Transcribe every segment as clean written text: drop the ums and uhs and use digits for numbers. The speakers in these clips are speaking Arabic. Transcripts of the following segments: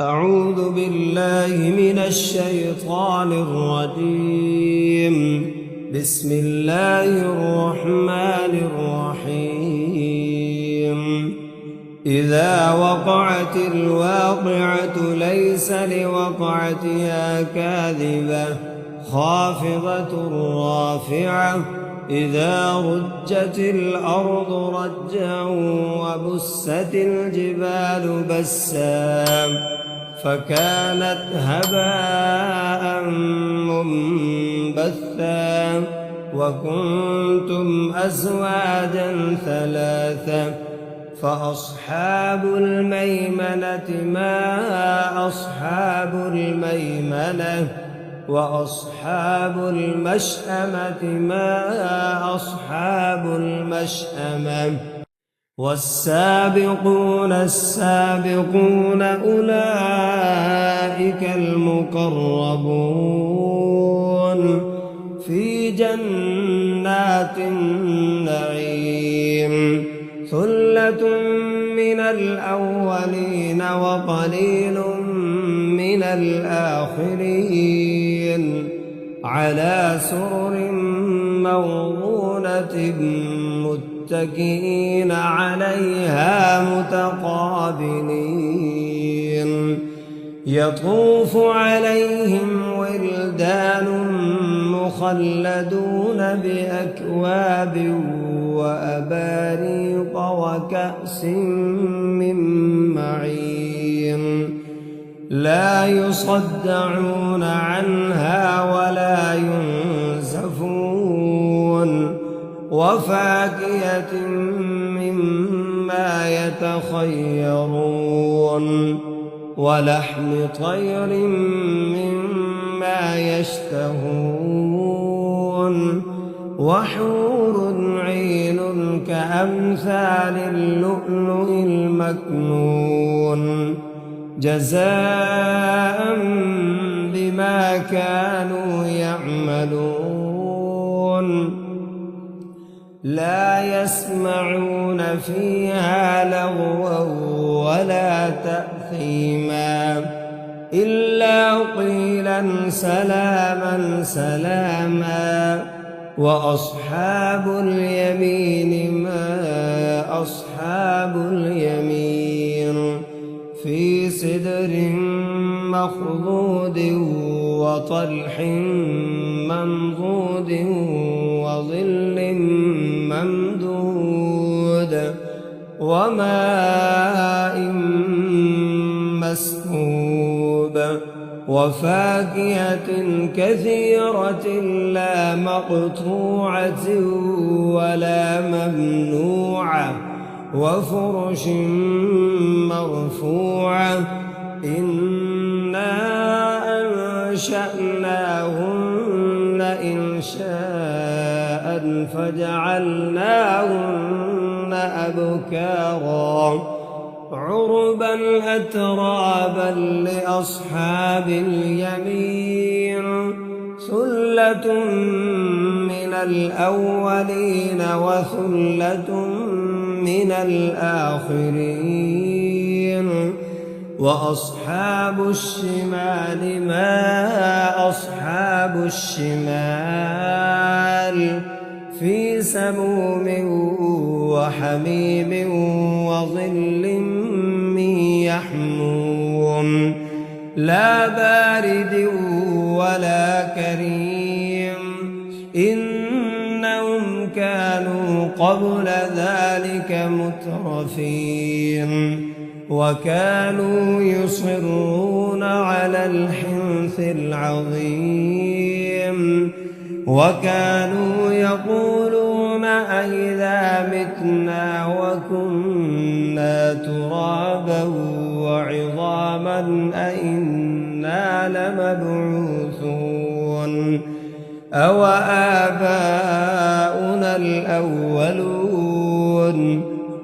أعوذ بالله من الشيطان الرجيم. بسم الله الرحمن الرحيم. إذا وقعت الواقعة ليس لوقعتها كاذبة خافضة رافعة إذا رجت الأرض رجا وبست الجبال بسا فكانت هباء منبثا وكنتم أزواجا ثلاثة فأصحاب الميمنة ما أصحاب الميمنة وأصحاب المشأمة ما أصحاب المشأمة والسابقون السابقون أولئك المقربون في جنات النعيم ثلة من الأولين وقليل من الآخرين على سرر موضونة متكئين عليها متقابلين يطوف عليهم ولدان مخلدون بأكواب وأباريق وكأس من معين لا يصدعون عنها ولا ينزفون وفاكهة مما يتخيرون ولحم طير مما يشتهون وحور عين كأمثال اللؤلؤ المكنون جزاء بما كانوا يعملون لا يسمعون فيها لغوا ولا تأثيما إلا قيلا سلاما سلاما وأصحاب اليمين ما أصحاب اليمين في سدر مخضود وطلح منضود وظل ممدود وماء مسكوب وفاكهة كثيرة لا مقطوعة ولا ممنوعة وفرش مرفوعة إنا أنشأناهن إنشاء فجعلناهن أبكارا عربا أترابا لأصحاب اليمين ثلة من الأولين وثلة من الآخرين وأصحاب الشمال ما أصحاب الشمال في سموم وحميم وظل من يحموم لا بارد ولا كريم إنهم كانوا قبل ذلك مترفين وكانوا يصرون على الحنث العظيم وكانوا يقولون أئذا متنا وكنا ترابا وعظاما أئنا لمبعوثون أو آباؤنا الأولون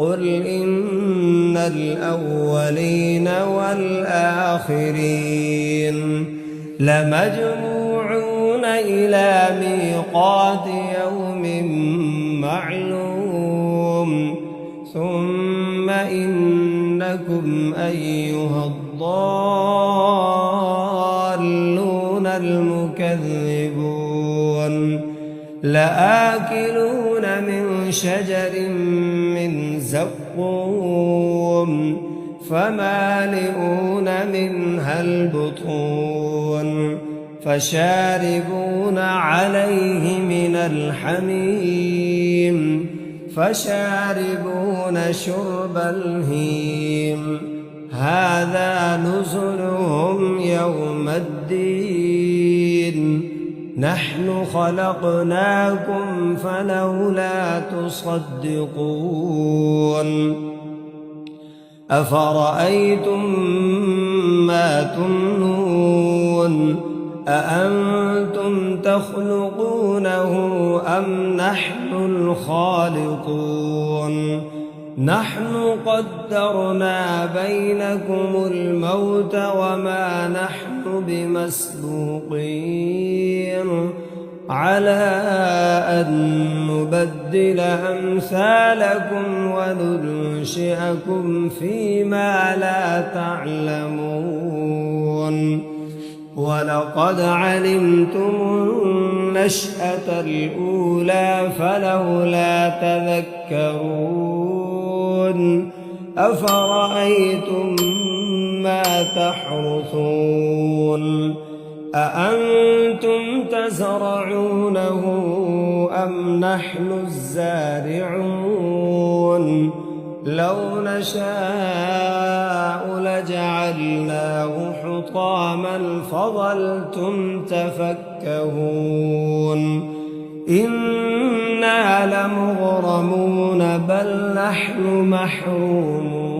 قل إن الأولين والآخرين لمجموعون إلى ميقات يوم معلوم ثم إنكم أيها الضالون المكذبون لآكلون من شجر من زقوم فمالئون منها البطون فشاربون عليه من الحميم فشاربون شرب الهيم هذا نزلهم يوم الدين نحن خلقناكم فلولا تصدقون أفرأيتم ما تمنون أأنتم تخلقونه أم نحن الخالقون نحن قدرنا بينكم الموت وما نحن بمسبوقين على أن نبدل أمثالكم وننشئكم فيما لا تعلمون ولقد علمتم النشأة الأولى فلولا تذكرون أفرأيتم ما تحرثون أأنتم تزرعونه أم نحن الزارعون لو نشاء لجعلناه حطاما فظلتم تفكهون إنا لمغرمون بل نحن محرومون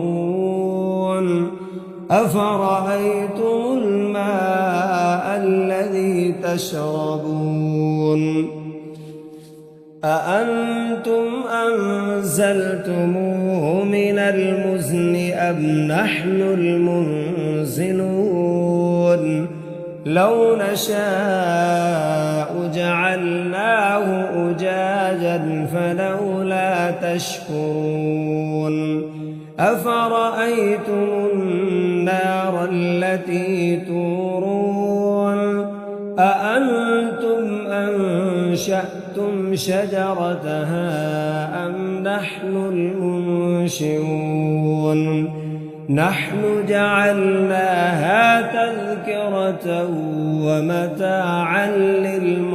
أفرأيتم الماء الذي تشربون أأنتم أنزلتموه من المزن أم نحن المنزلون لو نشاء جعلناه أجاجا فلولا تشكرون أفرأيتم النار التي تورون أأنتم أنشأتم شجرتها أم نحن المنشئون نحن جعلناها تذكرة ومتاعا للمقوين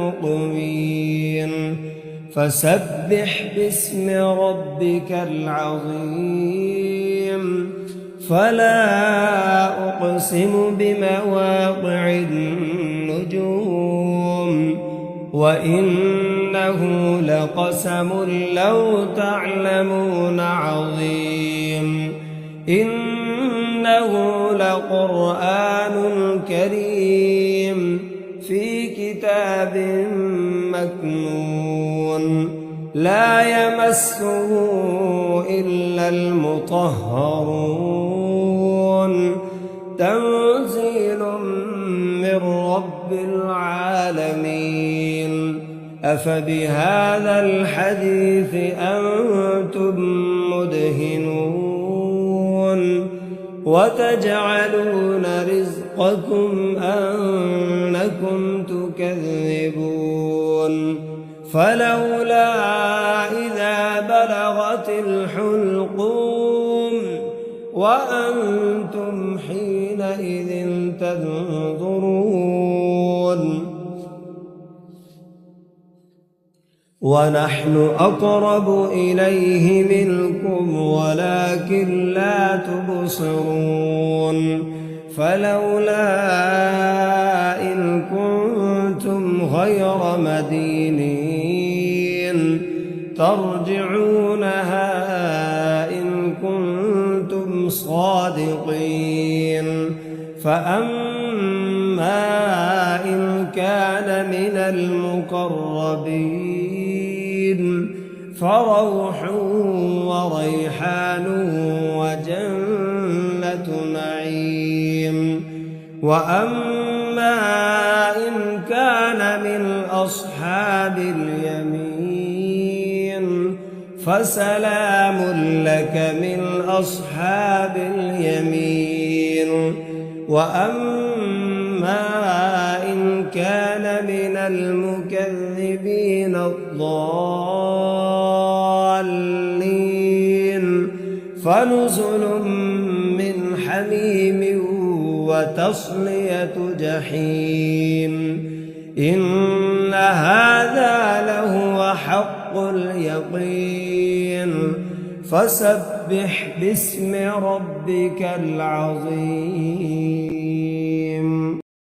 فسبح باسم ربك العظيم فلا أقسم بمواقع النجوم وإنه لقسم لو تعلمون عظيم إنه لقرآن كريم في كتاب مكنون لا يمسه إلا المطهرون تنزيل من رب العالمين أفبهذا الحديث أنتم مدهنون وتجعلون رزقكم أنكم تكذبون فلولا إذا بلغت الحلقوم وأنتم حينئذ تنظرون ونحن أقرب إليه منكم ولكن لا تبصرون فلولا إن كنتم غير مدينين ترجعونها إن كنتم صادقين فأما إن كان من المقربين فروح وريحان وجنة نعيم وأما إن كان من أصحاب اليمين فسلام لك من أصحاب اليمين وأما إن كان من المكذبين الضالين فنزل من حميم وتصلية جحيم إن هذا لهو حق اليقين فسبح باسم ربك العظيم.